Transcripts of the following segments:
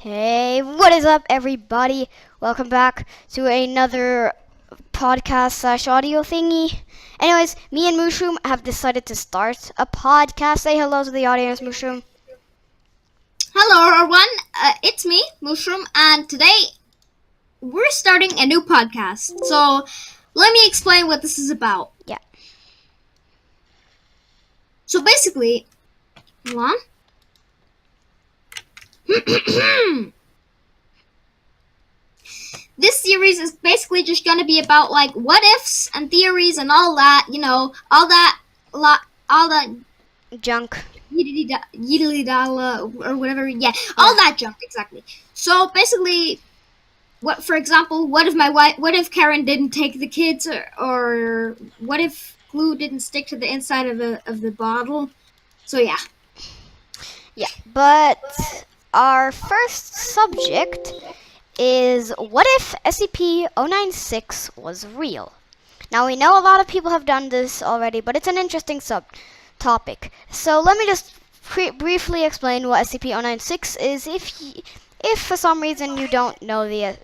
Hey, what is up, everybody? Welcome back to another podcast/audio thingy. Anyways, me and Mushroom have decided to start a podcast. Say hello to the audience, Mushroom. Hello, everyone. It's me, Mushroom, and today we're starting a new podcast. So, let me explain what this is about. Yeah. So, basically, hold on. This series is basically just gonna be about like what ifs and theories and all that. You know, all that Junk. yiddly dalla or whatever. Yeah, all that junk exactly. So basically, for example, what if Karen didn't take the kids, or what if glue didn't stick to the inside of the bottle? So yeah. Yeah, but our first subject is what if SCP-096 was real? Now, we know a lot of people have done this already, but it's an interesting topic. So let me just briefly explain what SCP-096 is if for some reason you don't know the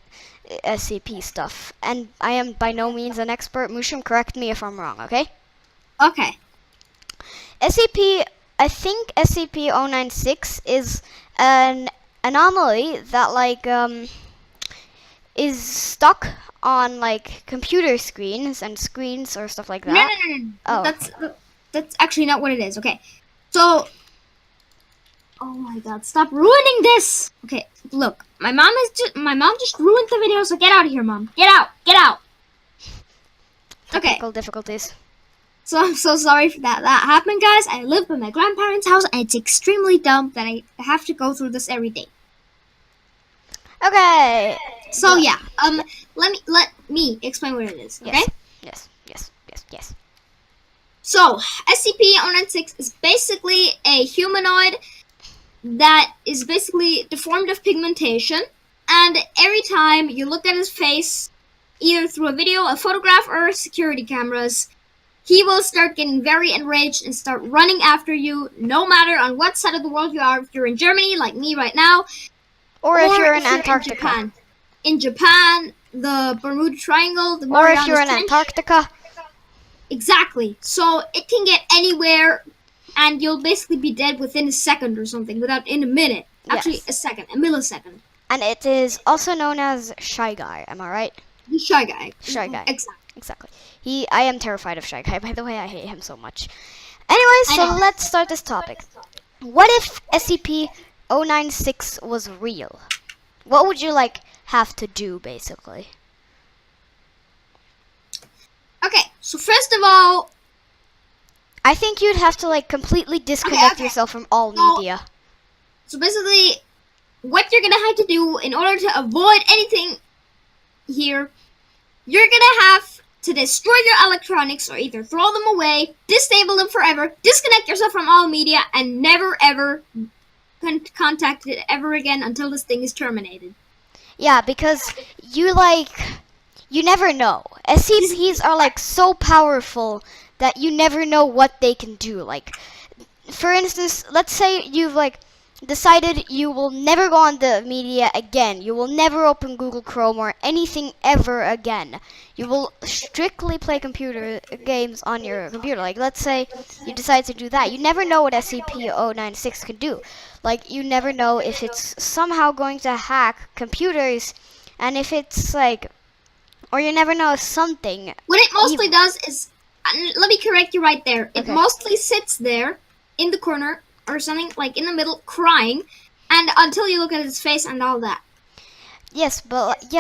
SCP stuff. And I am by no means an expert. Mushroom, correct me if I'm wrong, okay? Okay. I think SCP-096 is an anomaly that is stuck on like computer screens and screens or stuff like that. No. Oh. That's actually not what it is. Okay. So, oh my God! Stop ruining this. Okay, look, my mom just ruined the video. So get out of here, Mom. Get out. Okay. Technical difficulties. So I'm so sorry for that happened, guys. I live in my grandparents' house, and it's extremely dumb that I have to go through this every day. Okay. So yeah, let me explain what it is. Okay. Yes. So SCP-096 is basically a humanoid that is basically deformed of pigmentation, and every time you look at his face, either through a video, a photograph, or security cameras, he will start getting very enraged and start running after you, no matter on what side of the world you are. If you're in Germany, like me right now, or if you're in Antarctica. In Japan, the Bermuda Triangle, the Marianas Trench. Or if you're in Antarctica. Exactly. So it can get anywhere, and you'll basically be dead within a second or something, in a minute. Actually, a second, a millisecond. And it is also known as Shy Guy, am I right? The Shy Guy. Shy Guy. Exactly. I am terrified of Shy Guy, by the way. I hate him so much. Anyways, so let's start this topic. What if SCP-096 was real? What would you have to do, basically? Okay, so first of all, I think you'd have to completely disconnect yourself from all media. So basically, what you're gonna have to do in order to avoid anything here, you're gonna have to destroy your electronics, or either throw them away, disable them forever, disconnect yourself from all media, and never ever contact it ever again until this thing is terminated. Yeah, because you never know. SCPs are so powerful that you never know what they can do. For instance, let's say you've decided you will never go on the media again. You will never open Google Chrome or anything ever again. You will strictly play computer games on your computer. Let's say you decide to do that. You never know what SCP-096 can do. You never know if it's somehow going to hack computers, and if it's or you never know if something. What it mostly does is, let me correct you right there. It mostly sits there in the corner or something, in the middle, crying, and until you look at his face and all that. Yes, but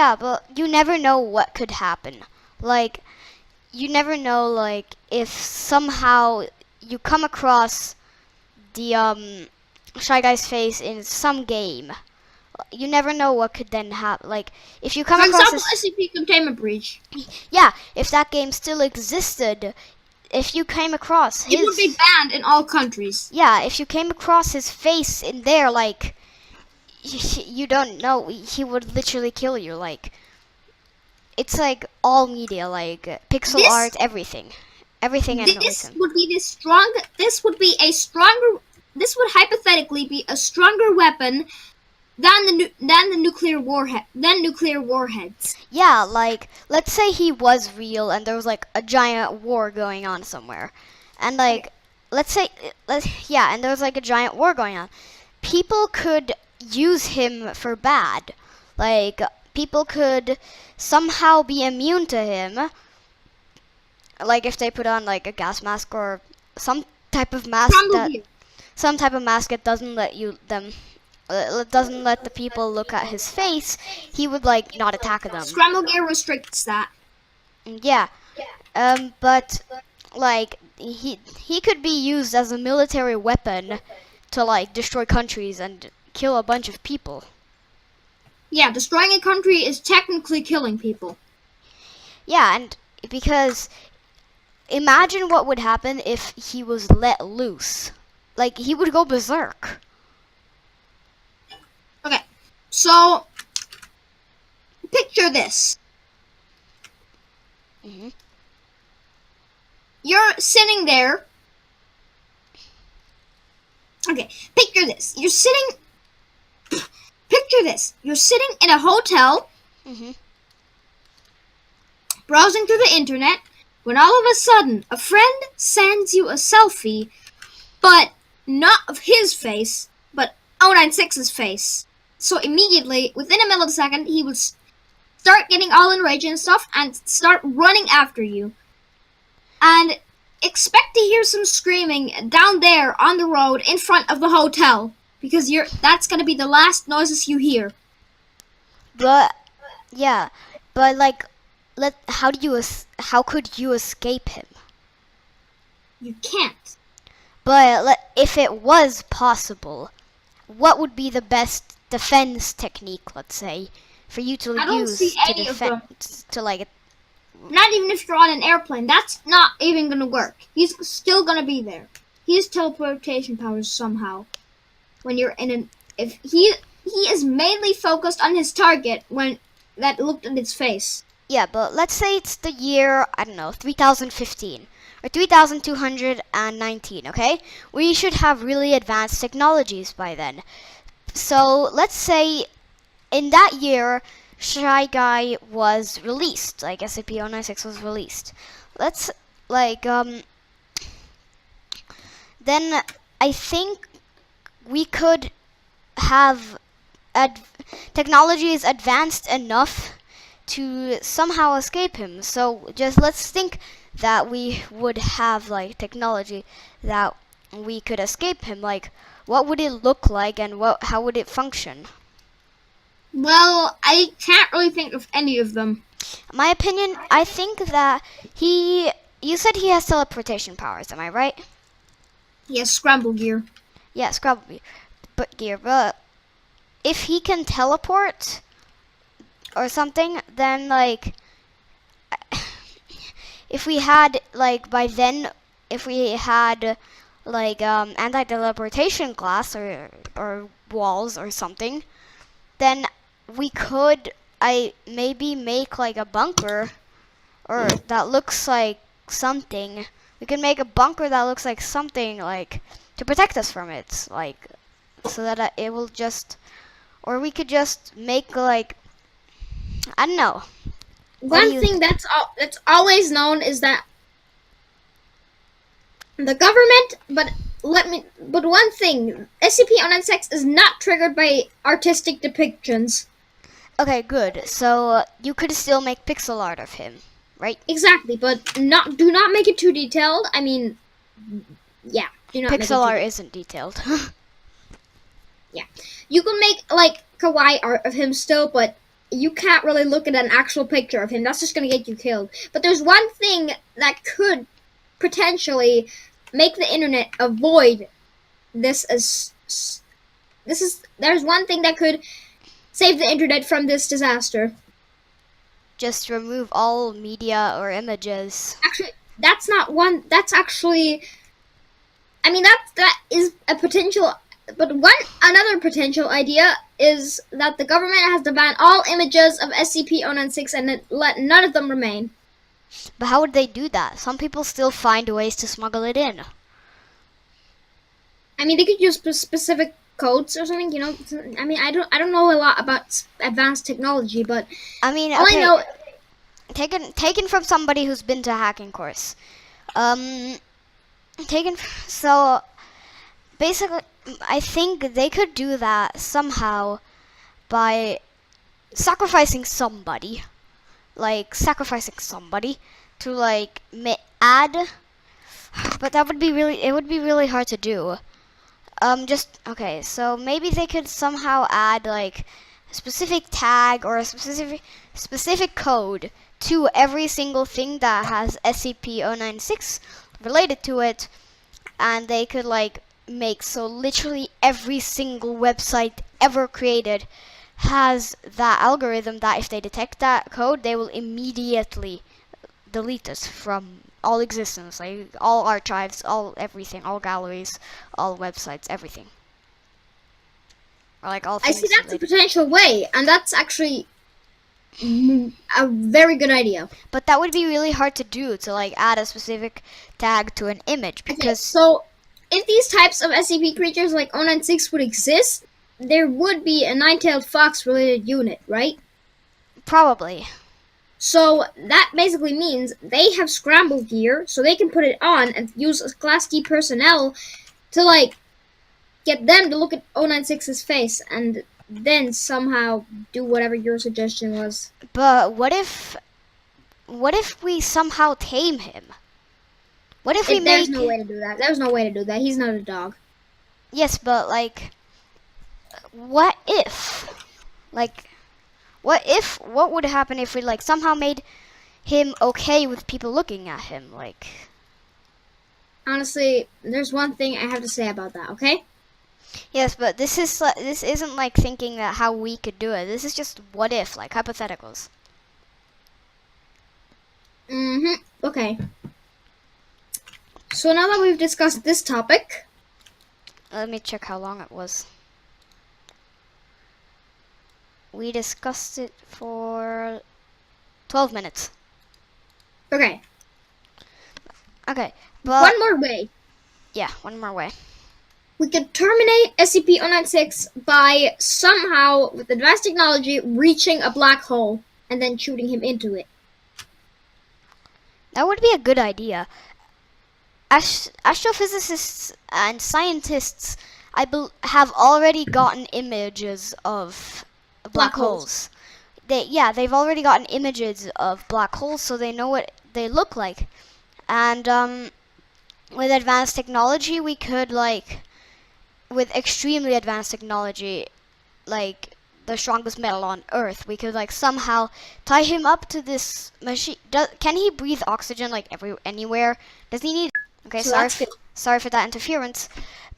you never know what could happen. You never know, if somehow you come across the Shy Guy's face in some game. You never know what could then happen. If you come across, for example, SCP Containment Breach. Yeah, if that game still existed, if you came across his, it would be banned in all countries. Yeah, if you came across his face in there, you don't know, he would literally kill you. It's all media, pixel art, everything annoys him. This would hypothetically be a stronger weapon than the nuclear warheads. Yeah, like, let's say he was real and there was like a giant war going on somewhere. And Okay. like, yeah, and there was like a giant war going on. People could use him for bad. Like, people could somehow be immune to him. Like if they put on like a gas mask or some type of mask Scramble gear. that doesn't let doesn't let the people look at his face, he would like not attack them. Scramble gear restricts that. Yeah. But like he could be used as a military weapon to like destroy countries and kill a bunch of people. Yeah, destroying a country is technically killing people. Yeah, and because imagine what would happen if he was let loose. Like he would go berserk. Okay, so picture this. Mhm. You're sitting there. Okay, picture this. Picture this. You're sitting in a hotel, Mhm. browsing through the internet, when all of a sudden a friend sends you a selfie, but not of his face, but 096's face. So immediately, within a millisecond, he would start getting all enraged and stuff and start running after you. And expect to hear some screaming down there on the road in front of the hotel, because that's going to be the last noises you hear. But yeah, but like how could you escape him? You can't. But if it was possible, what would be the best defense technique, let's say, for you to I don't use see to any of them. defend to like Not even if you're on an airplane. That's not even going to work. He's still going to be there. He has teleportation powers somehow. When you're in an... If he is mainly focused on his target when that looked at his face. Yeah, but let's say it's the year, I don't know, 3015 or 3219, okay? We should have really advanced technologies by then. So, let's say in that year, Shy Guy was released, like SCP-096 was released. Let's, like, then I think we could have technology is advanced enough to somehow escape him. So just let's think that we would have like technology that we could escape him. Like, what would it look like and how would it function? Well, I can't really think of any of them. My opinion, I think that you said he has teleportation powers, am I right? He has scramble gear. Yes, probably. But if he can teleport or something, then like if we had like by then if we had like anti-teleportation glass or walls or something, then we could maybe make like a bunker or that looks like something. We can make a bunker that looks like something like to protect us from it, like so that it will just, or we could just make like, I don't know. One thing that's always known is that the government, but one thing, SCP-096 is not triggered by artistic depictions. Okay, good. So you could still make pixel art of him, right? Exactly, but do not make it too detailed. I mean, yeah, do not make it Pixel too art isn't detailed. Yeah, you can make like kawaii art of him still, but you can't really look at an actual picture of him. That's just gonna get you killed. But there's one thing that could potentially make the internet avoid this there's one thing that could save the internet from this disaster. Just remove all media or images. Actually, that's not one. That's actually, I mean, that is a potential. But another potential idea is that the government has to ban all images of SCP-096 and let none of them remain. But how would they do that? Some people still find ways to smuggle it in. I mean, they could use specific codes or something. I mean, I don't know a lot about advanced technology, but I mean, all I okay, know. taken from somebody who's been to a hacking course. Um, so basically, I think they could do that somehow by sacrificing somebody, to like add, but that would be really hard to do. Just okay, so maybe they could somehow add like a specific tag or a specific code to every single thing that has SCP-096 related to it, and they could like make so literally every single website ever created has that algorithm that if they detect that code, they will immediately delete us from all existence, like all archives, all everything, all galleries, all websites, everything. Or like all I things see that's a related. potential way, and that's actually a very good idea. But that would be really hard to do, to like add a specific tag to an image, Okay, because so if these types of SCP creatures like 096 would exist, there would be a nine-tailed fox related unit, right? probably. So that basically means they have scramble gear, so they can put it on and use Class D personnel to like get them to look at 096's face and then somehow do whatever your suggestion was. But what if we somehow tame him? What if we There's make no way to do that. There's no way to do that. He's not a dog. Yes, but like what if? Like what would happen if we like somehow made him okay with people looking at him, like Honestly, there's one thing I have to say about that, okay? yes, but this isn't like thinking that how we could do it. This is just what if, like hypotheticals. Okay. So now that we've discussed this topic, Let me check how long it was. We discussed it for 12 minutes. okay, Okay, but one more way. yeah, one more way. We could terminate SCP-096 by somehow, with advanced technology, reaching a black hole and then shooting him into it. That would be a good idea. Astrophysicists and scientists, have already gotten images of black holes. They've already gotten images of black holes, so they know what they look like. And with advanced technology, we could with extremely advanced technology, like the strongest metal on Earth, we could somehow tie him up to this machine. Can he breathe oxygen anywhere? Does he need? Okay, So that's good. sorry for that interference.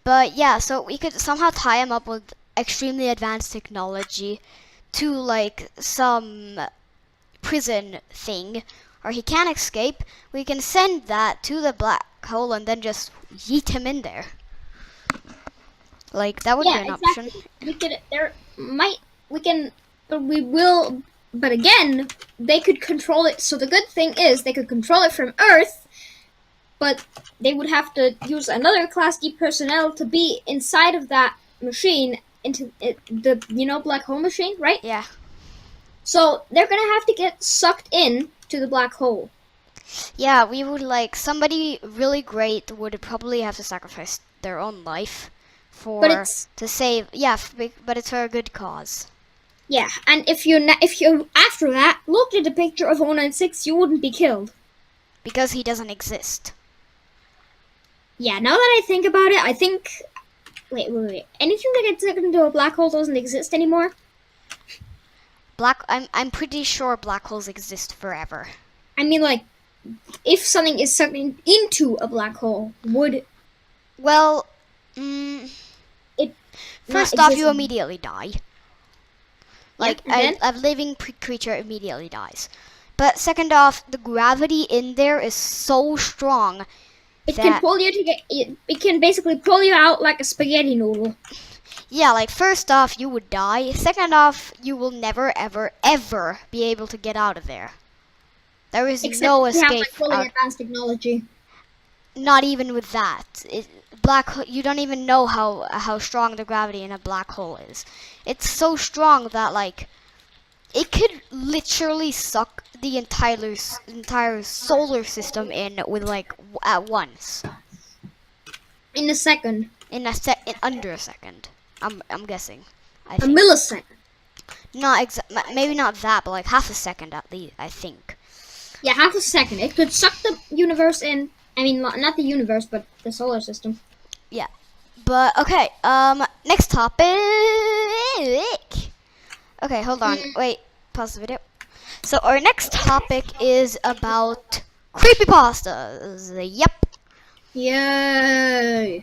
But yeah, so we could somehow tie him up with extremely advanced technology to some prison thing, or he can't escape. We can send that to the black hole and then just yeet him in there. That would be an option. We could. We will. But again, they could control it. So the good thing is they could control it from Earth, but they would have to use another Class D personnel to be inside of that machine, into the black hole machine, right? Yeah. So they're gonna have to get sucked in to the black hole. Yeah, we would somebody really great would probably have to sacrifice their own life to save. Yeah, but it's for a good cause. Yeah, and if you after that looked at a picture of 096, you wouldn't be killed. Because he doesn't exist. Yeah, now that I think about it, I think... Wait. Anything that gets taken into a black hole doesn't exist anymore? I'm pretty sure black holes exist forever. I mean, if something is sucked into a black hole, would... Well, it first off, you immediately die. Yeah, a living creature immediately dies. But second off, the gravity in there is so strong. It can pull you it can basically pull you out like a spaghetti noodle. Yeah, first off, you would die. Second off, you will never, ever, ever be able to get out of there. There is no escape. Fully advanced technology. Not even with that. you don't even know how strong the gravity in a black hole is. It's so strong that like it could literally suck the entire solar system in with like at once In a second. in under a second. I'm guessing. I A think. millisecond. Not maybe not that, but like half a second at least. I think. Yeah, half a second. It could suck the universe in. I mean, not the universe, but the solar system. Yeah. But okay. Next topic. Okay, hold on. Wait. Pause the video. So our next topic is about creepypastas. Yep. Yay.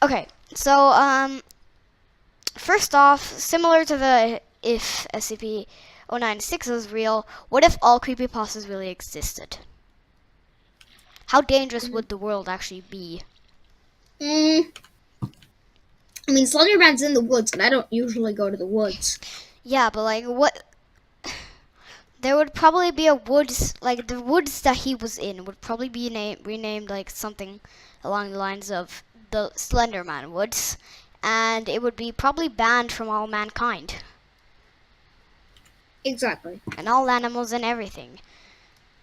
Okay. So first off, similar to the if SCP-096 was real, what if all creepypastas really existed? How dangerous would the world actually be? I mean, Slenderman's in the woods, but I don't usually go to the woods. Yeah, but like what? There would probably be a woods, like the woods that he was in would probably be renamed like something along the lines of the Slenderman Woods, and it would be probably banned from all mankind Exactly. and all animals and everything.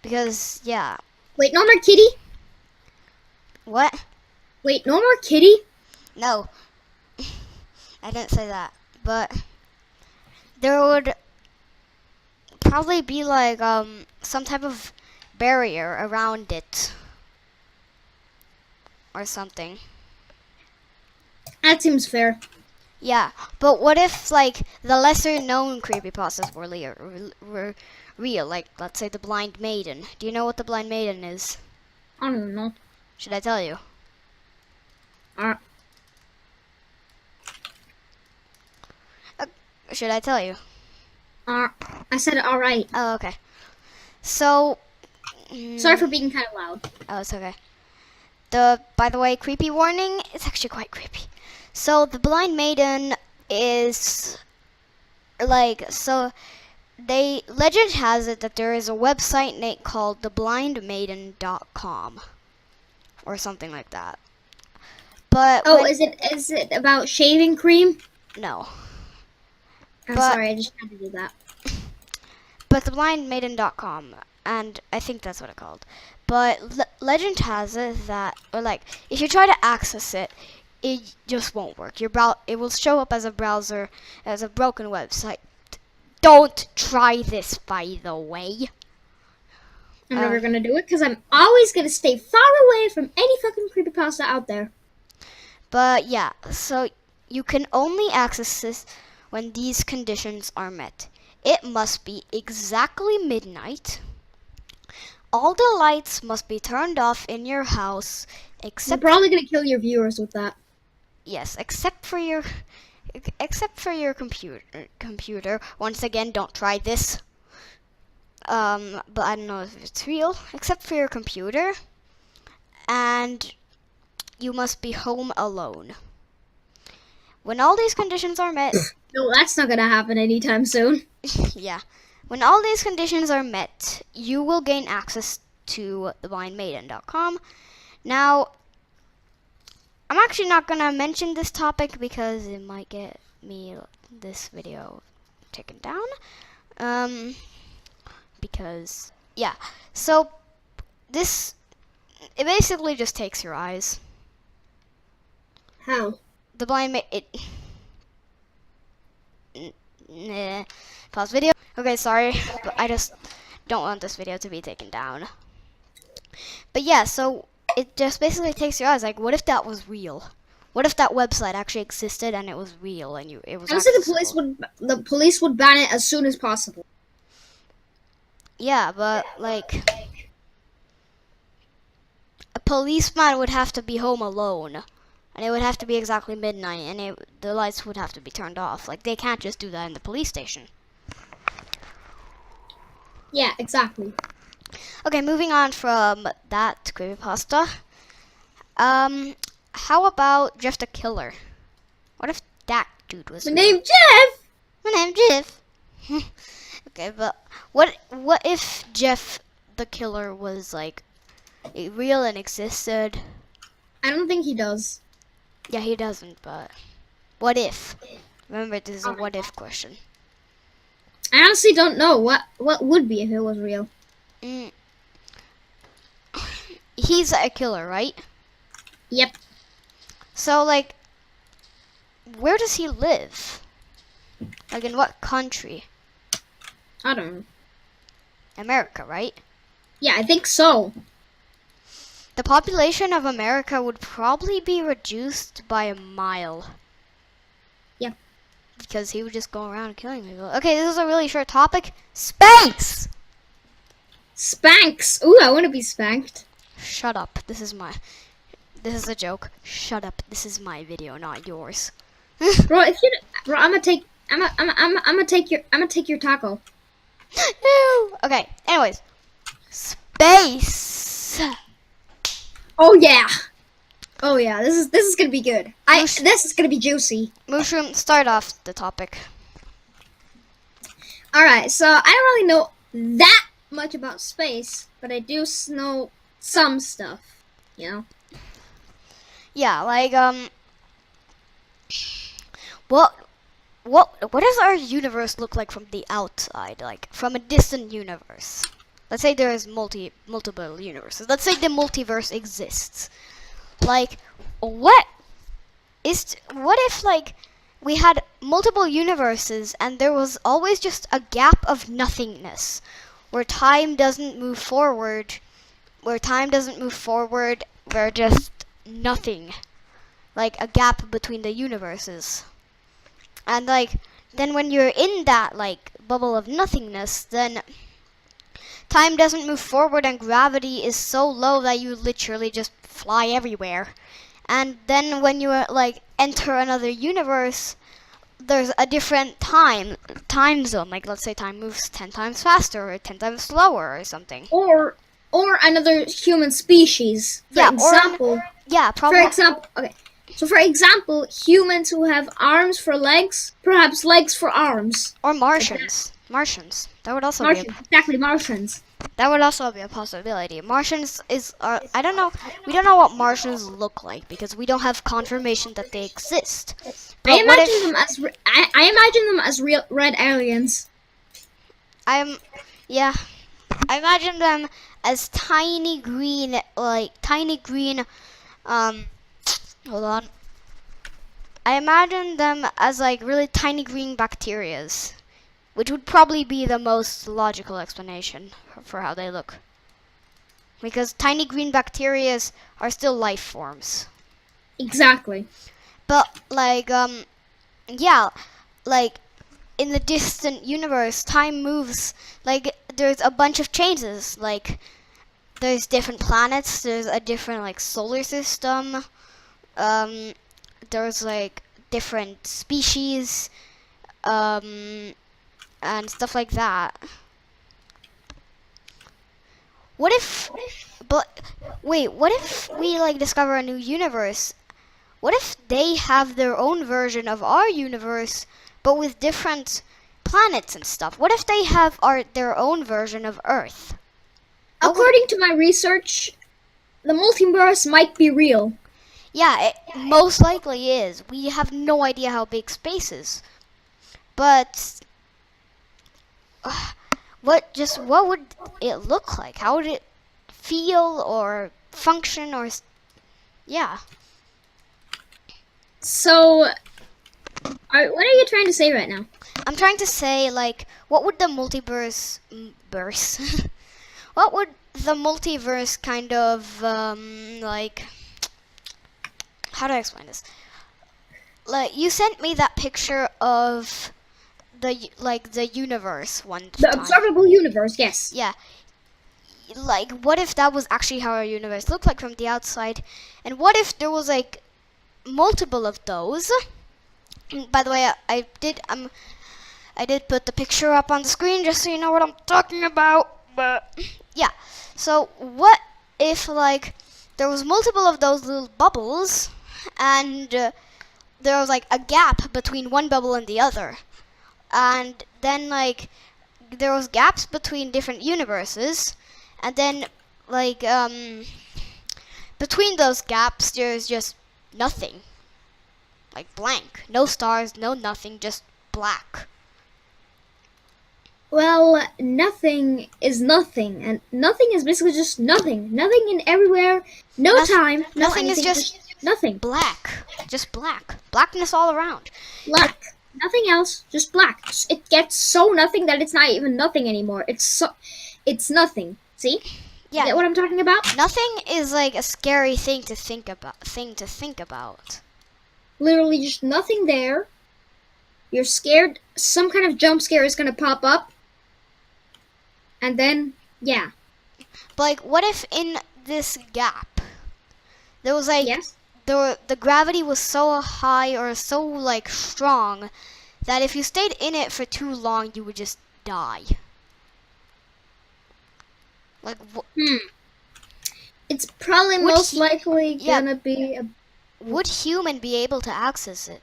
Because yeah, Wait, no more kitty? what? Wait, no more kitty? No, I didn't say that, but there would probably be like some type of barrier around it or something. That seems fair. Yeah, but what if like the lesser known creepypastas were real? Like let's say the Blind Maiden. Do you know what the Blind Maiden is? I don't know. Should I tell you? Uh, Should I tell you? I said it all right. Oh, okay. So Sorry for being kind of loud. Oh, it's okay. By the way, creepy warning, it's actually quite creepy. So the Blind Maiden is like legend has it that there is a website called theblindmaiden.com or something like that. But Oh, is it about shaving cream? no. I'm But- sorry, I just had to do that. But theblindmaiden.com, and I think that's what it's called. But legend has it that, or like, if you try to access it, it just won't work. It will show up as a browser, as a broken website. Don't try this, by the way. I'm never gonna do it because I'm always gonna stay far away from any fucking creepypasta out there. But yeah, so you can only access this when these conditions are met. It must be exactly midnight. All the lights must be turned off in your house, I'm except probably gonna kill your viewers with that. yes, except for your computer. Once again, don't try this. But I don't know if it's real. Except for your computer, and you must be home alone. When all these conditions are met, No, that's not gonna happen anytime soon. yeah. When all these conditions are met, you will gain access to theblindmaiden.com. Now, I'm actually not going to mention this topic because it might get me this video taken down. Because, yeah. So, it basically just takes your eyes. How? The blind nah. Pause video. Okay, sorry, but I just don't want this video to be taken down. But yeah, so it just basically takes your eyes. Like, what if that was real? What if that website actually existed and it was real and it was? Honestly, accessible? the police would ban it as soon as possible. Yeah, but like, a policeman would have to be home alone. And it would have to be exactly midnight, and the lights would have to be turned off. Like, they can't just do that in the police station. Yeah, exactly. Okay, moving on from that creepypasta. How about Jeff the Killer? What if that dude was My real? name Jeff. My name's Jeff. Okay, but what if Jeff the Killer was like real and existed? I don't think he does. Yeah, he doesn't, but what if? Remember, this is a Okay. what if question. I honestly don't know what would be if it was real. Mm. He's a killer, right? Yep. So, like, where does he live? Like, in what country? I don't know. America, right? Yeah, I think so. The population of America would probably be reduced by a mile. Yeah. Because he would just go around killing people. Okay, this is a really short topic. Space! Spanks. Ooh, I want to be spanked. Shut up. This is a joke. Shut up. This is my video, not yours. Bro, I'm gonna take your taco. No. Okay, anyways. Space! Oh yeah. Oh yeah, this is gonna be good. This is gonna be juicy. Mushroom, start off the topic. Alright, so I don't really know that much about space, but I do know some stuff, you know? Yeah, like, what does our universe look like from the outside? Like, from a distant universe? Let's say there is multiple universes. Let's say the multiverse exists. Like, what if, like, we had multiple universes and there was always just a gap of nothingness where time doesn't move forward, where just nothing, like a gap between the universes. And like, then when you're in that like bubble of nothingness, then time doesn't move forward and gravity is so low that you literally just fly everywhere. And then when you like enter another universe, there's a different time zone. Like, let's say time moves 10 times faster or 10 times slower or something. Or another human species. For example, probably. For example, okay. So for example, humans who have arms for legs, perhaps legs for arms. Or Martians. Martians. That would also Martians, exactly, Martians. That would also be a possibility. Martians is I don't know. We don't know what Martians look like because we don't have confirmation that they exist. But I imagine them as real red aliens. I imagine them as tiny green, hold on. I imagine them as like really tiny green bacterias, which would probably be the most logical explanation for how they look. Because tiny green bacterias are still life forms. Exactly. But like like in the distant universe, time moves, like there's a bunch of changes, like there's different planets, there's a different like solar system, there's like different species, and stuff like that. What if we like discover a new universe? What if they have their own version of our universe, but with different planets and stuff? What if they have their own version of Earth? According to my research, the multiverse might be real. Yeah, it most likely is. We have no idea how big space is. But what would it look like? How would it feel or function or yeah. So, what are you trying to say right now? I'm trying to say, like, what would the multiverse what would the multiverse kind of like, how do I explain this? Like, you sent me that picture of the universe one time. The observable universe, yes. Yeah. Like, what if that was actually how our universe looked like from the outside? And what if there was like multiple of those? And by the way, I did put the picture up on the screen just so you know what I'm talking about. But yeah. So what if like there was multiple of those little bubbles and there was like a gap between one bubble and the other? And then like there was gaps between different universes, and then like between those gaps, there's just nothing. Like blank. No stars, no nothing, just black. Well, nothing is nothing, and nothing is basically just nothing. Nothing in everywhere, no Noth- time, no nothing is anything, just nothing. Black. Just black. Blackness all around. Black. Nothing else, just black. It gets so nothing that it's not even nothing anymore. It's nothing. See? Yeah. Get what I'm talking about? Nothing is like a scary thing to think about. Literally just nothing there. You're scared. Some kind of jump scare is gonna pop up. And then, yeah. But like, what if in this gap there was like Yes? the gravity was so high or so like strong that if you stayed in it for too long, you would just die. Like, It's probably Would most he- likely yeah. gonna be a... would human be able to access it?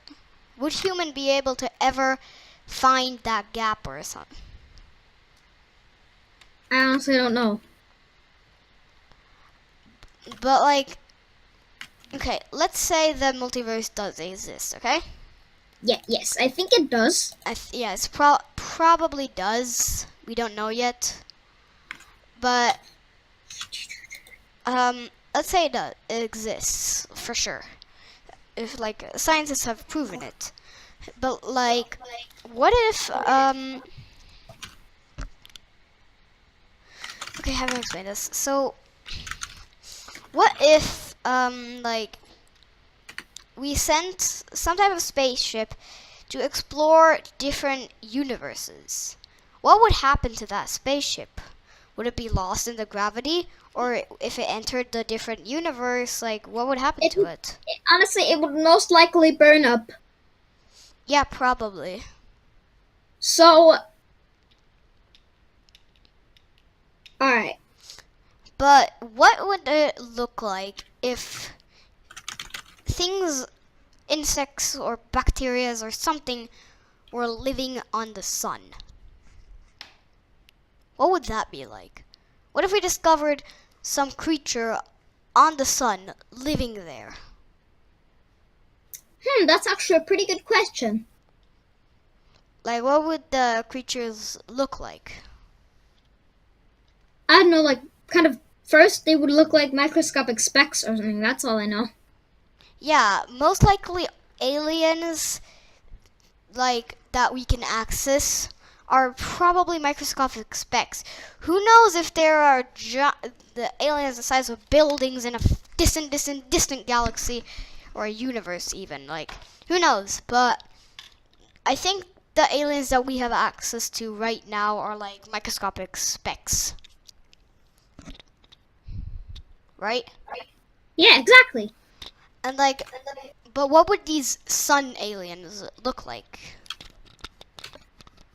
Would human be able to ever find that gap or something? I honestly don't know. But like, okay, let's say the multiverse does exist, okay? Yeah, yes, I think it does. Yeah, it's probably does. We don't know yet. But let's say it exists for sure. If like scientists have proven it. But like, what if okay, how do I explain this? So, what if like we sent some type of spaceship to explore different universes? What would happen to that spaceship? Would it be lost in the gravity? Or if it entered the different universe, like what would happen to it? Honestly, it would most likely burn up. Yeah, probably. So... Alright. But what would it look like if things, insects or bacteria or something, were living on the sun? What would that be like? What if we discovered some creature on the sun living there? That's actually a pretty good question. Like, what would the creatures look like? I don't know, like, kind of... First, they would look like microscopic specks or something. That's all I know. Yeah, most likely aliens, like, that we can access are probably microscopic specks. Who knows if there are the aliens the size of buildings in a distant galaxy or a universe even. Like, who knows? But I think the aliens that we have access to right now are like microscopic specks. Right? Yeah, exactly. And like, but what would these sun aliens look like?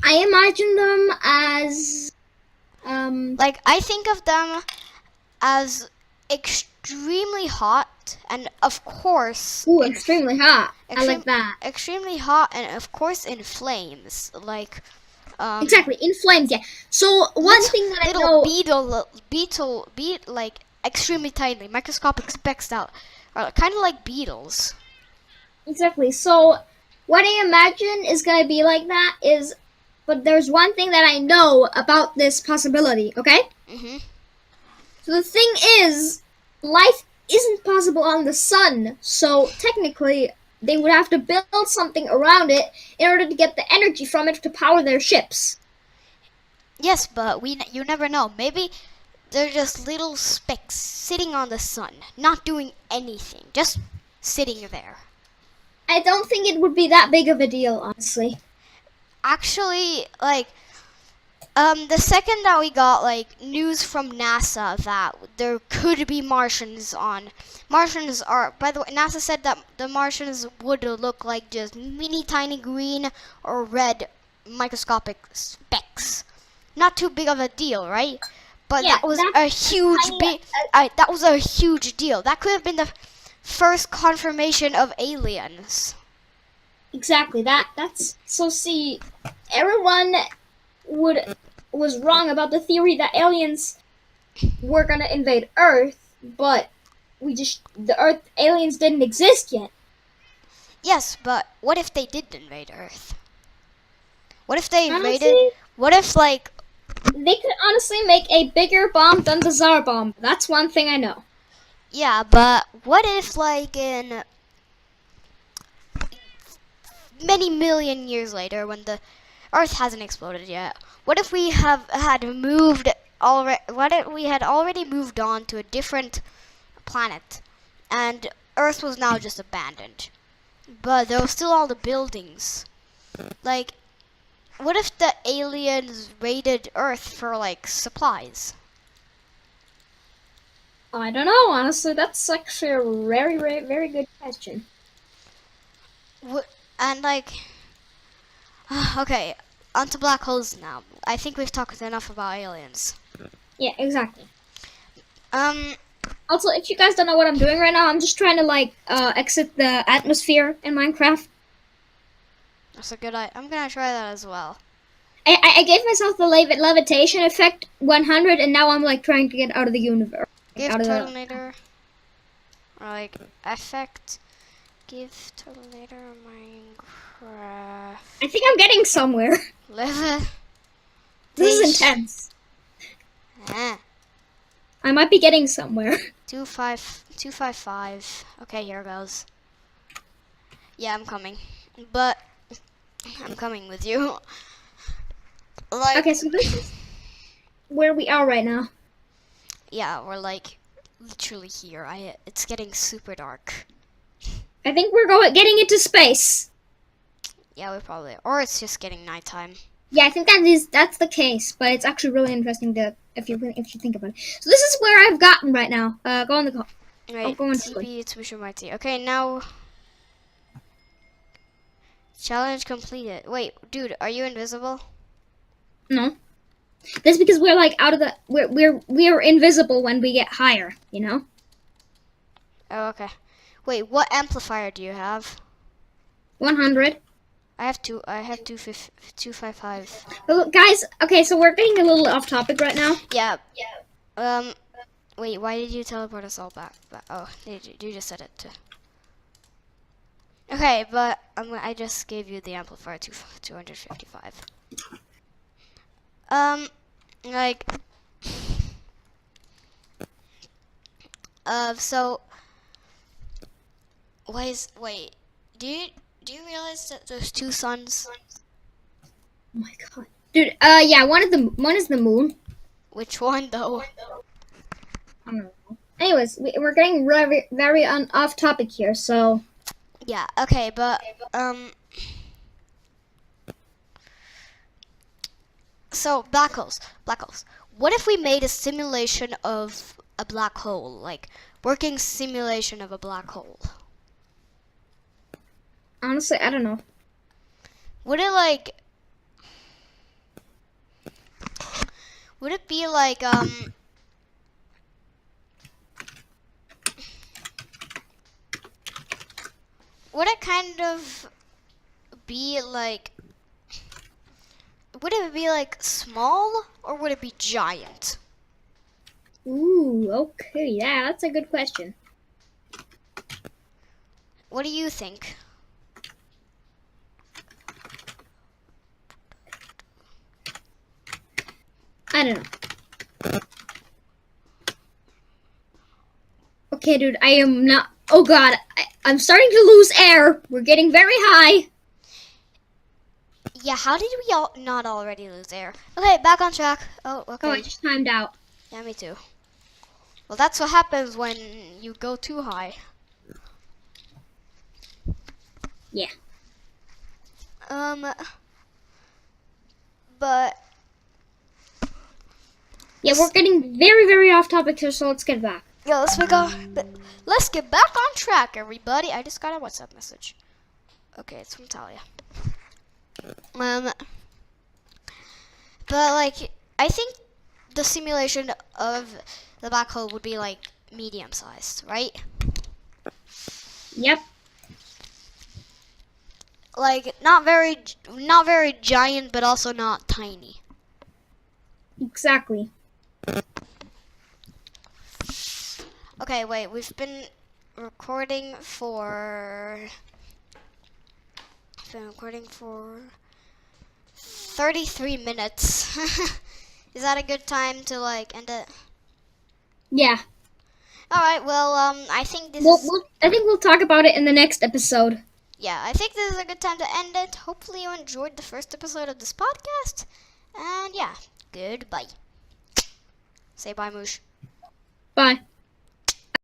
I imagine them as... Like, I think of them as extremely hot and of course Ooh, extremely hot. I like that. extremely hot and of course in flames. Like, Exactly, in flames, yeah. So, one thing that I know... beetle, like extremely tiny, microscopic specks out are kind of like beetles. Exactly, so what I imagine is going to be like that is... But there's one thing that I know about this possibility, okay? Mhm. So the thing is, life isn't possible on the sun, so technically they would have to build something around it in order to get the energy from it to power their ships. Yes, but you never know. Maybe they're just little specks sitting on the sun, not doing anything, just sitting there. I don't think it would be that big of a deal, honestly. Actually, like, the second that we got, like, news from NASA that there could be Martians by the way, NASA said that the Martians would look like just mini tiny green or red microscopic specks. Not too big of a deal, right? But Yeah, that was that's a huge tiny, that was a huge deal. That could have been the first confirmation of aliens. Exactly, that's... So see, everyone was wrong about the theory that aliens were gonna invade Earth, but the Earth aliens didn't exist yet. Yes, but what if they did invade Earth? What if they invaded? Honestly, What if like? they could honestly make a bigger bomb than the Tsar bomb. That's one thing I know. Yeah, but what if like in many million years later, when the Earth hasn't exploded yet, what if we had moved already? What if we had already moved on to a different planet, and Earth was now just abandoned, but there were still all the buildings? Like, what if the aliens raided Earth for like supplies? I don't know. Honestly, that's actually a very, very, very good question. And like, okay, onto black holes now. I think we've talked enough about aliens. Yeah, exactly. Um, Also, if you guys don't know what I'm doing right now, I'm just trying to like exit the atmosphere in Minecraft. that's a good idea. I'm gonna try that as well. I gave myself the levitation effect 100, and now I'm like trying to get out of the universe. Give Out of the. Turtlenator, or like, effect, give Turtlenator Minecraft. I think I'm getting somewhere. Live. This is intense. I might be getting somewhere. 255. Okay, here goes. Yeah, I'm coming. But I'm coming with you. Like, Okay, so this is where we are right now. yeah, we're like literally here. It's getting super dark. I think we're getting into space. Yeah, we probably, or it's just getting nighttime. Yeah, I think that's the case, but it's actually really interesting to if you think about it. So this is where I've gotten right now. Go on the call. Right, go on TP, it's Mission Mighty. Okay, now challenge completed. Wait, dude, are you invisible? No, that's because we're like out of the we're invisible when we get higher. You know. Oh, okay. Wait, what amplifier do you have? 100. I have 255. But guys, okay, so we're getting a little off topic right now. Yeah. Wait, why did you teleport us all back? Oh, you just said it too. Okay, but I just gave you the amplifier 255. Like, so, wait, do you realize that there's two suns? Oh my god, dude. Yeah, one is the moon. Which one though? I don't know. Anyways, we're getting very, very off topic here, so. Yeah, okay, but, so, black holes. What if we made a simulation of a black hole? Like, working simulation of a black hole. Honestly, I don't know. Would it like... Would it be like, would it kind of be like... Would it be like small or would it be giant? Ooh, okay, yeah, that's a good question. What do you think? I don't know. Okay, dude, I am not. Oh god, I'm starting to lose air. We're getting very high. Yeah, how did we not already lose air? Okay, back on track. Oh, okay. Oh, I just timed out. Yeah, me too. Well, that's what happens when you go too high. Yeah. But yeah, we're getting very, very off topic here, so let's get back. Yeah, let's get back on track, everybody. I just got a WhatsApp message. Okay, it's from Talia. But like, I think the simulation of the black hole would be like medium-sized, right? Yep. Like not very giant, but also not tiny. Exactly. Okay, wait. We've been recording for 33 minutes. Is that a good time to like end it? Yeah. All right. Well, I think this We'll, is I think we'll talk about it in the next episode. yeah. I think this is a good time to end it. Hopefully, you enjoyed the first episode of this podcast. And yeah, goodbye. Say bye, Moosh. Bye.